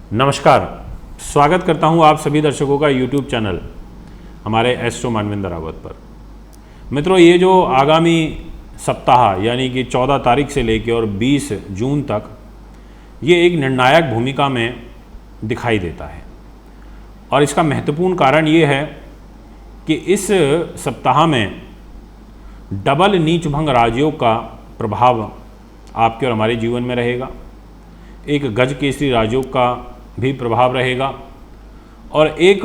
नमस्कार, स्वागत करता हूं आप सभी दर्शकों का यूट्यूब चैनल हमारे एस्ट्रो मानविंदर रावत पर। मित्रों, ये जो आगामी सप्ताह यानी कि 14 तारीख से लेकर और 20 जून तक ये एक निर्णायक भूमिका में दिखाई देता है और इसका महत्वपूर्ण कारण ये है कि इस सप्ताह में डबल नीच भंग राजयोग का प्रभाव आपके और हमारे जीवन में रहेगा। एक गज केसरी राजयोग का भी प्रभाव रहेगा और एक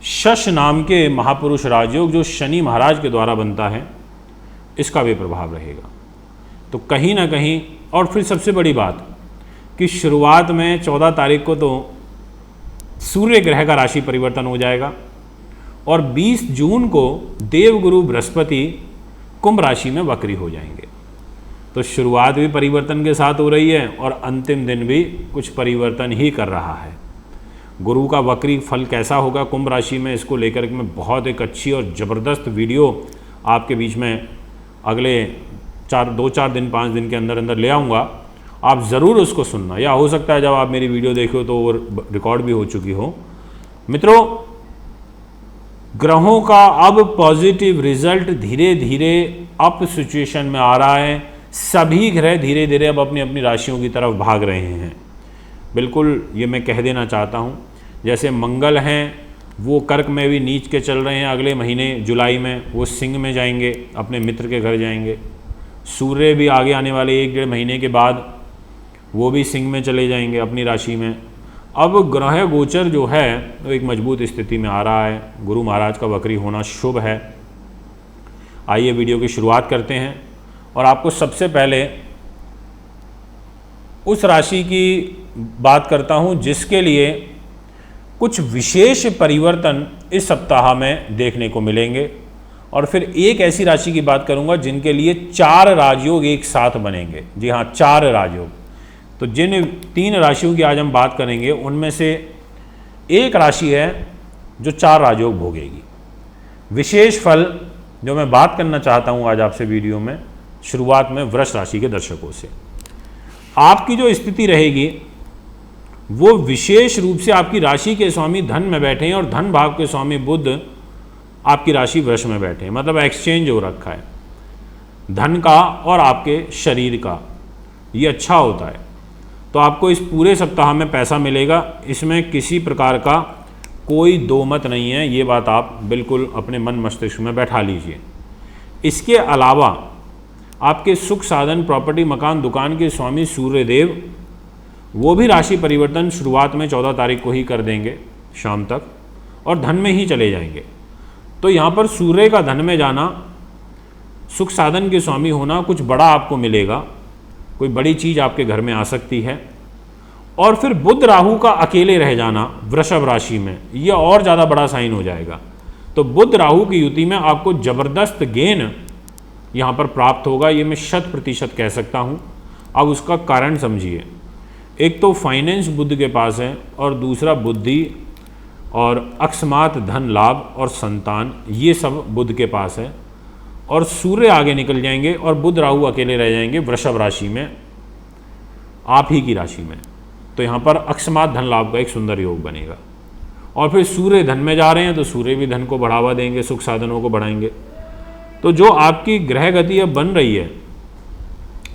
शश नाम के महापुरुष राजयोग जो शनि महाराज के द्वारा बनता है, इसका भी प्रभाव रहेगा। तो कहीं ना कहीं, और फिर सबसे बड़ी बात कि शुरुआत में 14 तारीख को तो सूर्य ग्रह का राशि परिवर्तन हो जाएगा और 20 जून को देवगुरु बृहस्पति कुंभ राशि में वक्री हो जाएंगे। तो शुरुआत भी परिवर्तन के साथ हो रही है और अंतिम दिन भी कुछ परिवर्तन ही कर रहा है। गुरु का वक्री फल कैसा होगा कुंभ राशि में, इसको लेकर के मैं बहुत एक अच्छी और ज़बरदस्त वीडियो आपके बीच में अगले 2-4 दिन 5 दिन के अंदर अंदर ले आऊँगा। आप ज़रूर उसको सुनना, या हो सकता है जब आप मेरी वीडियो देखो तो वो रिकॉर्ड भी हो चुकी हो। मित्रों, ग्रहों का अब पॉजिटिव रिजल्ट धीरे धीरे अप सिचुएशन में आ रहा है। सभी ग्रह धीरे धीरे अब अपनी अपनी राशियों की तरफ भाग रहे हैं। बिल्कुल ये मैं कह देना चाहता हूँ, जैसे मंगल हैं वो कर्क में भी नीच के चल रहे हैं, अगले महीने जुलाई में वो सिंह में जाएंगे, अपने मित्र के घर जाएंगे। सूर्य भी आगे आने वाले 1-1.5 महीने के बाद वो भी सिंह में चले जाएंगे अपनी राशि में। अब ग्रह गोचर जो है वो एक मजबूत स्थिति में आ रहा है। गुरु महाराज का वक्री होना शुभ है। आइए वीडियो की शुरुआत करते हैं और आपको सबसे पहले उस राशि की बात करता हूं जिसके लिए कुछ विशेष परिवर्तन इस सप्ताह में देखने को मिलेंगे, और फिर एक ऐसी राशि की बात करूंगा जिनके लिए 4 राजयोग एक साथ बनेंगे। जी हाँ, 4 राजयोग। तो जिन 3 राशियों की आज हम बात करेंगे उनमें से एक राशि है जो 4 राजयोग भोगेगी। विशेष फल जो मैं बात करना चाहता हूं आज आपसे वीडियो में, शुरुआत में वृष राशि के दर्शकों से। आपकी जो स्थिति रहेगी वो विशेष रूप से आपकी राशि के स्वामी धन में बैठे हैं और धन भाव के स्वामी बुध आपकी राशि वृष में बैठे हैं। मतलब एक्सचेंज हो रखा है धन का और आपके शरीर का। ये अच्छा होता है। तो आपको इस पूरे सप्ताह में पैसा मिलेगा, इसमें किसी प्रकार का कोई दो मत नहीं है। ये बात आप बिल्कुल अपने मन मस्तिष्क में बैठा लीजिए। इसके अलावा आपके सुख साधन, प्रॉपर्टी, मकान, दुकान के स्वामी सूर्य देव वो भी राशि परिवर्तन शुरुआत में 14 तारीख को ही कर देंगे शाम तक, और धन में ही चले जाएंगे। तो यहाँ पर सूर्य का धन में जाना, सुख साधन के स्वामी होना, कुछ बड़ा आपको मिलेगा, कोई बड़ी चीज़ आपके घर में आ सकती है। और फिर बुध राहु का अकेले रह जाना वृषभ राशि में, यह और ज़्यादा बड़ा साइन हो जाएगा। तो बुध राहु की युति में आपको ज़बरदस्त गेन यहाँ पर प्राप्त होगा, ये मैं 100% कह सकता हूँ। अब उसका कारण समझिए। एक तो फाइनेंस बुध के पास है और दूसरा बुद्धि और अकस्मात धन लाभ और संतान, ये सब बुध के पास है। और सूर्य आगे निकल जाएंगे और बुध राहु अकेले रह जाएंगे वृषभ राशि में, आप ही की राशि में। तो यहाँ पर अकस्मात धन लाभ का एक सुंदर योग बनेगा। और फिर सूर्य धन में जा रहे हैं तो सूर्य भी धन को बढ़ावा देंगे, सुख साधनों को बढ़ाएंगे। तो जो आपकी ग्रह गति अब बन रही है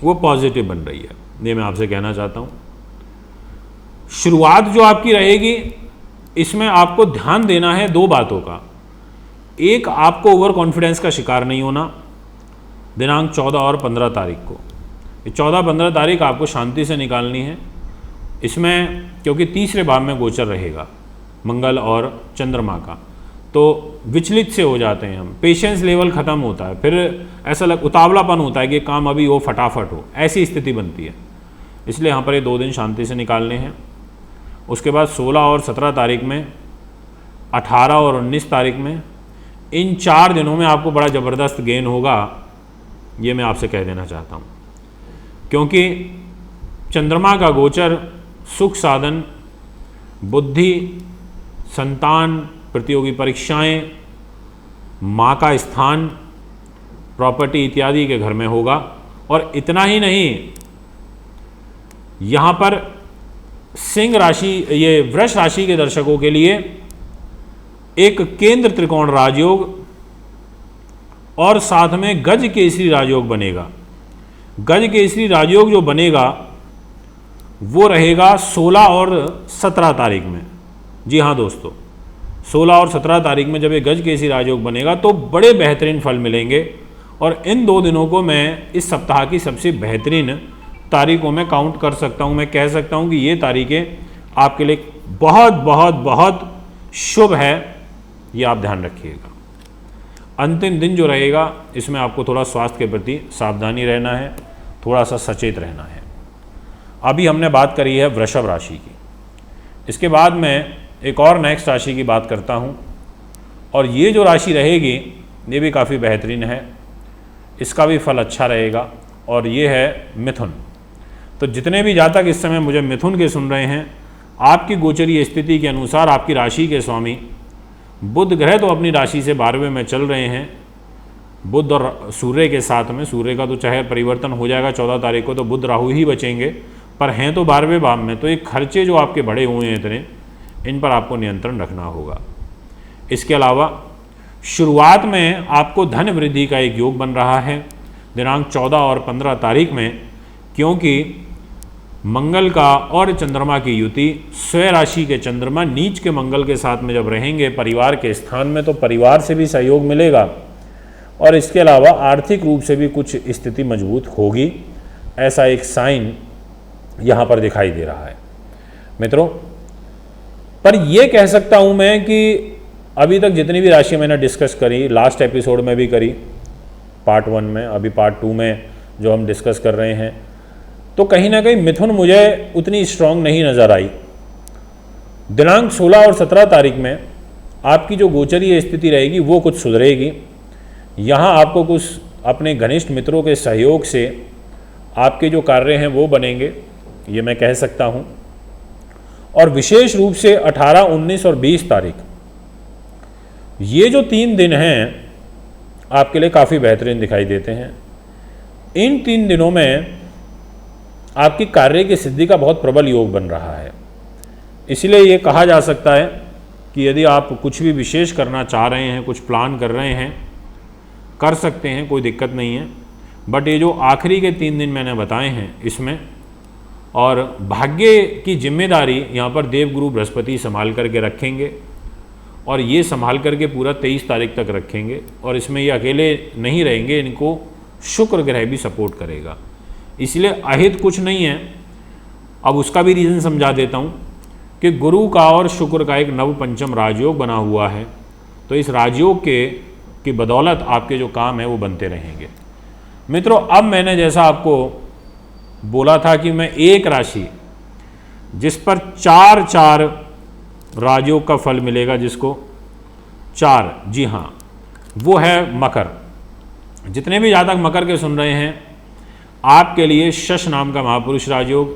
वो पॉजिटिव बन रही है, ये मैं आपसे कहना चाहता हूँ। शुरुआत जो आपकी रहेगी इसमें आपको ध्यान देना है 2 बातों का। एक, आपको ओवर कॉन्फिडेंस का शिकार नहीं होना। दिनांक 14 और 15 तारीख को, 14-15 तारीख आपको शांति से निकालनी है इसमें, क्योंकि तीसरे भाव में गोचर रहेगा मंगल और चंद्रमा का। तो विचलित से हो जाते हैं हम, पेशेंस लेवल ख़त्म होता है, फिर ऐसा उतावलापन होता है कि काम अभी हो, फटाफट हो, ऐसी स्थिति बनती है। इसलिए यहाँ पर ये 2 दिन शांति से निकालने हैं। उसके बाद 16 और 17 तारीख में, 18 और 19 तारीख में, इन 4 दिनों में आपको बड़ा ज़बरदस्त गेन होगा, ये मैं आपसे कह देना चाहता हूँ। क्योंकि चंद्रमा का गोचर सुख साधन, बुद्धि, संतान, प्रतियोगी परीक्षाएं, माँ का स्थान, प्रॉपर्टी इत्यादि के घर में होगा। और इतना ही नहीं, यहाँ पर सिंह राशि, ये वृष राशि के दर्शकों के लिए एक केंद्र त्रिकोण राजयोग और साथ में गज केसरी राजयोग बनेगा। गज केसरी राजयोग जो बनेगा वो रहेगा 16 और 17 तारीख में। जी हाँ दोस्तों, 16 और 17 तारीख में जब ये गज केसरी राजयोग बनेगा तो बड़े बेहतरीन फल मिलेंगे। और इन 2 दिनों को मैं इस सप्ताह की सबसे बेहतरीन तारीखों में काउंट कर सकता हूँ। मैं कह सकता हूँ कि ये तारीखें आपके लिए बहुत बहुत बहुत शुभ है, ये आप ध्यान रखिएगा। अंतिम दिन जो रहेगा इसमें आपको थोड़ा स्वास्थ्य के प्रति सावधानी रहना है, थोड़ा सा सचेत रहना है। अभी हमने बात करी है वृषभ राशि की, इसके बाद मैं एक और नेक्स्ट राशि की बात करता हूँ, और ये जो राशि रहेगी ये भी काफ़ी बेहतरीन है, इसका भी फल अच्छा रहेगा, और ये है मिथुन। तो जितने भी जातक इस समय मुझे मिथुन के सुन रहे हैं, आपकी गोचरीय स्थिति के अनुसार आपकी राशि के स्वामी बुध ग्रह तो अपनी राशि से 12वें में चल रहे हैं, बुध और सूर्य के साथ में। सूर्य का तो चाहे परिवर्तन हो जाएगा 14 तारीख को, तो बुध राहु ही बचेंगे, पर हैं तो 12वें भाव में। तो ये खर्चे जो आपके बढ़े हुए हैं इतने, इन पर आपको नियंत्रण रखना होगा। इसके अलावा शुरुआत में आपको धन वृद्धि का एक योग बन रहा है दिनांक 14 और 15 तारीख में, क्योंकि मंगल का और चंद्रमा की युति, स्वयं राशि के चंद्रमा नीच के मंगल के साथ में जब रहेंगे परिवार के स्थान में, तो परिवार से भी सहयोग मिलेगा, और इसके अलावा आर्थिक रूप से भी कुछ स्थिति मजबूत होगी, ऐसा एक साइन यहाँ पर दिखाई दे रहा है मित्रों। पर यह कह सकता हूँ मैं कि अभी तक जितनी भी राशि मैंने डिस्कस करी, लास्ट एपिसोड में भी करी, पार्ट 1 में, अभी पार्ट 2 में जो हम डिस्कस कर रहे हैं, तो कहीं ना कहीं मिथुन मुझे उतनी स्ट्रांग नहीं नज़र आई। दिनांक 16 और 17 तारीख में आपकी जो गोचरीय स्थिति रहेगी वो कुछ सुधरेगी। यहाँ आपको कुछ अपने घनिष्ठ मित्रों के सहयोग से आपके जो कार्य हैं वो बनेंगे, ये मैं कह सकता हूँ। और विशेष रूप से 18, 19 और 20 तारीख, ये जो 3 दिन हैं आपके लिए काफ़ी बेहतरीन दिखाई देते हैं। इन 3 दिनों में आपकी कार्य की सिद्धि का बहुत प्रबल योग बन रहा है। इसलिए ये कहा जा सकता है कि यदि आप कुछ भी विशेष करना चाह रहे हैं, कुछ प्लान कर रहे हैं, कर सकते हैं, कोई दिक्कत नहीं है। बट ये जो आखिरी के 3 दिन मैंने बताए हैं इसमें, और भाग्य की जिम्मेदारी यहाँ पर देवगुरु बृहस्पति संभाल करके रखेंगे, और ये संभाल करके पूरा 23 तारीख तक रखेंगे। और इसमें ये अकेले नहीं रहेंगे, इनको शुक्र ग्रह भी सपोर्ट करेगा। इसलिए अहित कुछ नहीं है। अब उसका भी रीज़न समझा देता हूँ कि गुरु का और शुक्र का एक नव पंचम राजयोग बना हुआ है, तो इस राजयोग की बदौलत आपके जो काम है वो बनते रहेंगे मित्रों। अब मैंने जैसा आपको बोला था कि मैं एक राशि जिस पर 4 राजयोग का फल मिलेगा, जिसको 4, जी हाँ, वो है मकर। जितने भी जातक मकर के सुन रहे हैं, आपके लिए शश नाम का महापुरुष राजयोग,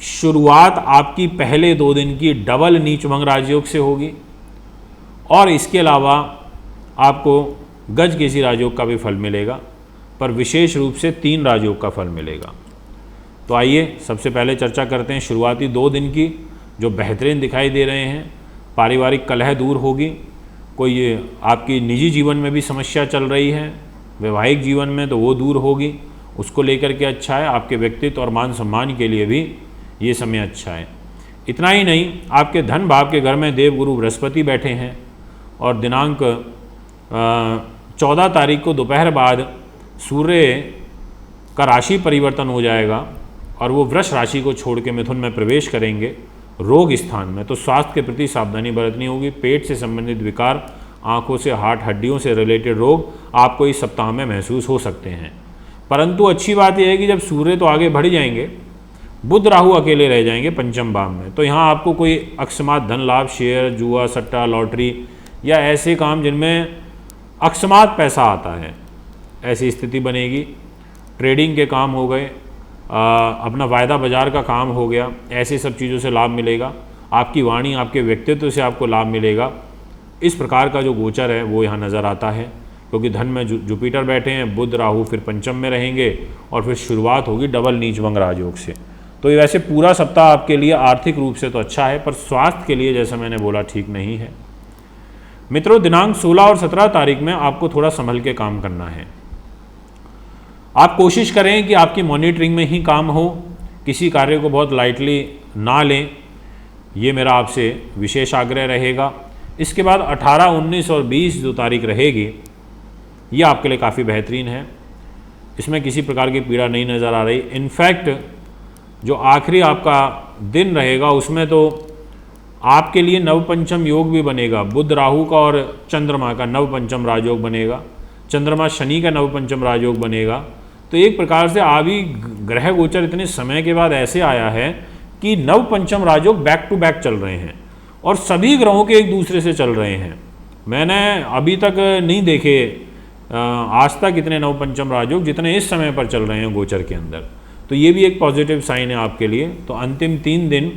शुरुआत आपकी पहले 2 दिन की डबल नीचभंग राजयोग से होगी, और इसके अलावा आपको गज केसरी राजयोग का भी फल मिलेगा, पर विशेष रूप से 3 राजयोग का फल मिलेगा। तो आइए सबसे पहले चर्चा करते हैं शुरुआती 2 दिन की, जो बेहतरीन दिखाई दे रहे हैं। पारिवारिक कलह दूर होगी, कोई आपकी निजी जीवन में भी समस्या चल रही है, वैवाहिक जीवन में, तो वो दूर होगी, उसको लेकर के अच्छा है। आपके व्यक्तित्व और मान सम्मान के लिए भी ये समय अच्छा है। इतना ही नहीं, आपके धन भाव के घर में देवगुरु बृहस्पति बैठे हैं, और दिनांक 14 तारीख को दोपहर बाद सूर्य का राशि परिवर्तन हो जाएगा, और वो वृष राशि को छोड़ के मिथुन में प्रवेश करेंगे रोग स्थान में। तो स्वास्थ्य के प्रति सावधानी बरतनी होगी। पेट से संबंधित विकार, आँखों से, हार्ट, हड्डियों से रिलेटेड रोग आपको इस सप्ताह में महसूस हो सकते हैं। परंतु अच्छी बात यह है कि जब सूर्य तो आगे बढ़ जाएंगे, बुध राहु अकेले रह जाएंगे पंचम भाव में, तो यहाँ आपको कोई अकस्मात धन लाभ, शेयर, जुआ, सट्टा, लॉटरी या ऐसे काम जिनमें अकस्मात पैसा आता है, ऐसी स्थिति बनेगी। ट्रेडिंग के काम हो गए, अपना वायदा बाजार का काम हो गया, ऐसे सब चीज़ों से लाभ मिलेगा। आपकी वाणी, आपके व्यक्तित्व से आपको लाभ मिलेगा। इस प्रकार का जो गोचर है वो यहाँ नज़र आता है, क्योंकि धन में जुपिटर बैठे हैं, बुध राहु फिर पंचम में रहेंगे, और फिर शुरुआत होगी डबल नीचभंग राजयोग से। तो ये वैसे पूरा सप्ताह आपके लिए आर्थिक रूप से तो अच्छा है, पर स्वास्थ्य के लिए जैसा मैंने बोला ठीक नहीं है। मित्रों, दिनांक 16 और 17 तारीख में आपको थोड़ा संभल के काम करना है। आप कोशिश करें कि आपकी मॉनिटरिंग में ही काम हो, किसी कार्य को बहुत लाइटली ना लें, ये मेरा आपसे विशेष आग्रह रहेगा। इसके बाद 18, 19 और 20 जो तारीख रहेगी ये आपके लिए काफ़ी बेहतरीन है, इसमें किसी प्रकार की पीड़ा नहीं नज़र आ रही। इनफैक्ट जो आखिरी आपका दिन रहेगा उसमें तो आपके लिए नवपंचम योग भी बनेगा। बुध राहु का और चंद्रमा का नवपंचम राजयोग बनेगा, चंद्रमा शनि का नवपंचम राजयोग बनेगा। तो एक प्रकार से आदि ग्रह गोचर इतने समय के बाद ऐसे आया है कि नवपंचम राजयोग बैक टू बैक चल रहे हैं और सभी ग्रहों के एक दूसरे से चल रहे हैं। मैंने अभी तक नहीं देखे आज तक इतने नवपंचम राजयोग जितने इस समय पर चल रहे हैं गोचर के अंदर। तो ये भी एक पॉजिटिव साइन है आपके लिए। तो अंतिम 3 दिन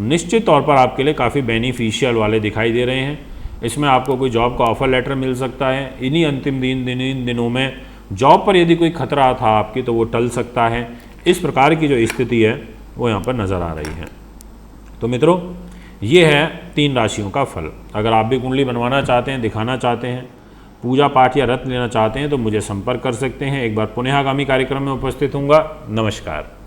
निश्चित तौर पर आपके लिए काफ़ी बेनिफिशियल वाले दिखाई दे रहे हैं। इसमें आपको कोई जॉब का ऑफर लेटर मिल सकता है। इन्हीं अंतिम दिनों में जॉब पर यदि कोई खतरा था आपकी तो वो टल सकता है। इस प्रकार की जो स्थिति है वो यहाँ पर नज़र आ रही है। तो मित्रों, ये है 3 राशियों का फल। अगर आप भी कुंडली बनवाना चाहते हैं, दिखाना चाहते हैं, पूजा पाठ या रत्न लेना चाहते हैं तो मुझे संपर्क कर सकते हैं। एक बार पुनः आगामी कार्यक्रम में उपस्थित होऊंगा। नमस्कार।